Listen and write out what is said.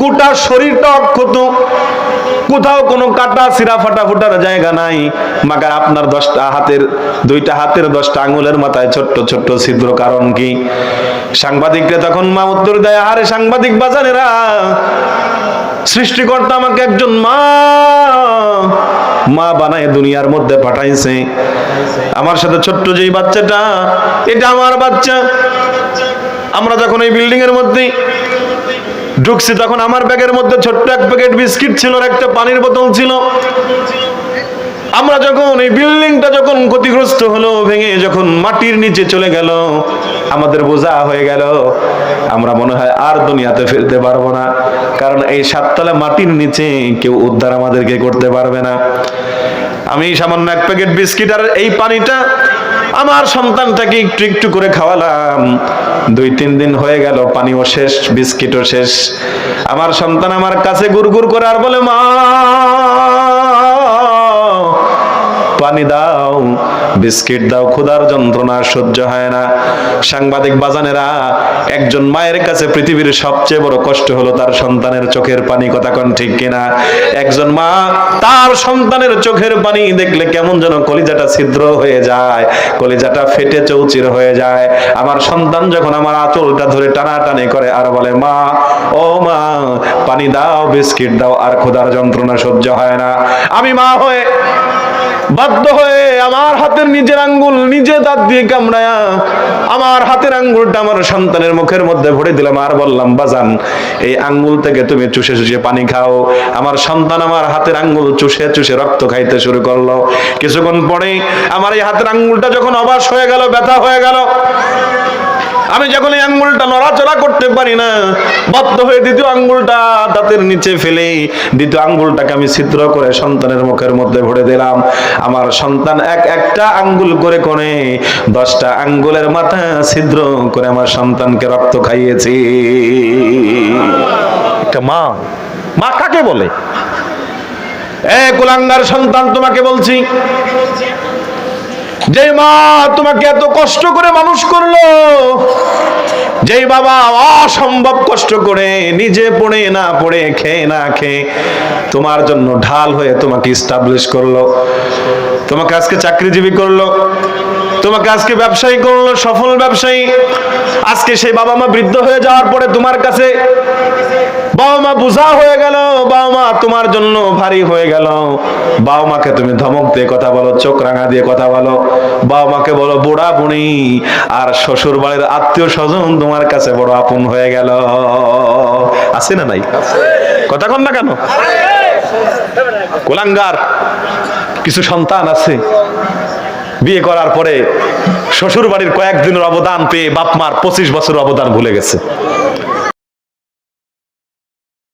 গোটা শরীরটা অক্ষত, কোথাও কোনো কাটা ছিঁড়া ফাটা ফুটার জায়গা নাই, মাগার আপনার 10টা হাতের 2টা হাতের 10টা আঙুলের মাথায় ছোট্ট ছোট্ট ছিদ্র। কারণ কি? সাংবাদিকরা তখন মা উত্তর দেয়, আরে সাংবাদিক বাজানেরা, সৃষ্টিকর্তা আমাকে একজন মা বানায় দুনিয়ার মধ্যে পাঠাইছে। আমার সাথে ছোট্ট যেই বাচ্চাটা, এটা আমার বাচ্চা। আমরা যখন এই বিল্ডিং এর মধ্যে ঢুকছি তখন আমার ব্যাগের মধ্যে ছোট্ট এক প্যাকেট বিস্কিট ছিল, আর একটা পানির বোতল ছিল। আমরা যখন এই বিল্ডিংটা যখন ক্ষতিগ্রস্ত হলো, ভেঙে যখন মাটির নিচে চলে গেল, আমাদের বোঝা হয়ে গেল, আমরা মনে হয় আর দুনিয়াতে ফিরতে পারবো না, কারণ এই 7 তলা মাটির নিচে কেউ উদ্ধার আমাদেরকে করতে পারবে না। আমি সামান্য এক প্যাকেট বিস্কিট আর এই পানিটা আমার সন্তানটাকে একটু একটু করে খাওয়ালাম। 2-3 দিন হয়ে গেল, পানিও শেষ, বিস্কিটও শেষ। আমার সন্তান আমার কাছে গুড়গুড় করে আর বলে, মা পানি দাও, বিস্কিট দাও, ক্ষুধার যন্ত্রণা সহ্য হয় না। সাংবাদিক বাজানেরা, একজন মায়ের কাছে পৃথিবীর সবচেয়ে বড় কষ্ট হলো তার সন্তানের চোখের পানি। কথা কোন ঠিক কিনা? একজন মা তার সন্তানের চোখের পানি দেখলে কেমন যেন কলিজাটা ছিদ্র হয়ে যায়, কলিজাটা ফেটে চৌচির হয়ে যায়। আমার সন্তান যখন আমার আঁচলটা ধরে টানাটানি করে আর বলে, মা ও মা পানি দাও, বিস্কিট দাও, আর ক্ষুধার যন্ত্রণা সহ্য হয় না, আমি মা হয়ে বাধ্য হয়ে আমার হাতের নিজের আঙ্গুল নিজে দাঁত দিয়ে কামড়ায়া আমার হাতের আঙ্গুলটা আমার সন্তানের মুখের মধ্যে ভরে দিলাম, আর বললাম, বাজান এই আঙ্গুল থেকে তুমি চুষে চুষে পানি খাও। আমার সন্তান আমার হাতের আঙ্গুল চুষে চুষে রক্ত খাইতে শুরু করলো। কিছুক্ষণ পরে আমার এই হাতের আঙ্গুলটা যখন অবশ হয়ে গেল, ব্যথা হয়ে গেল, আমি যখন এই আঙ্গুলটা নড়াচড়া করতে পারি না, বাধ্য হয়ে দ্বিতীয় আঙ্গুলটা দাঁতের নিচে ফেলে দ্বিতীয় আঙ্গুলটাকে আমি ছিদ্র করে সন্তানের মুখের মধ্যে ভরে দিলাম। আমার সন্তান একটা আঙ্গুল করে করে 10টা আঙ্গুলের মাথা ছিদ্র করে আমার সন্তানকে রক্ত খাইয়েছি। একটা মা, মা কাকে বলে? কুলাঙ্গার সন্তান, তোমাকে বলছি, যে মা তোমাকে এত কষ্ট করে মানুষ করলো, যেই বাবা অসম্ভব কষ্ট করে নিজে পড়ে না পড়ে, খেয়ে না খেয়ে তোমার জন্য ঢাল হয়ে তোমাকে এস্টাবলিশ করলো, তোমাকে আজকে চাকরিজীবী করলো, তোমাকে আজকে ব্যবসায়ী করলো, সফল ব্যবসায়ী। আজকে সেই বাবা মা বৃদ্ধ হয়ে যাওয়ার পরে তোমার কাছে বাবা মা বোঝা হয়ে গেল, বাবা মা তোমার জন্য ভারী হয়ে গেল। বাবা মাকে তুমি ধমক দিয়ে কথা বলো, চোখ রাঙা দিয়ে কথা বলো, বাবা মাকে বলো বুড়া বুড়ি, আর শ্বশুর বাড়ির আত্মীয় স্বজন তোমার কাছে বড় আপন হয়ে গেল। আছে না নাই? কথা কন না কেন? কুলাঙ্গার কিছু সন্তান আছে, বিয়ে করার পরে শ্বশুর বাড়ির কয়েকদিনের অবদান পেয়ে বাপ মার 25 বছর অবদান ভুলে গেছে।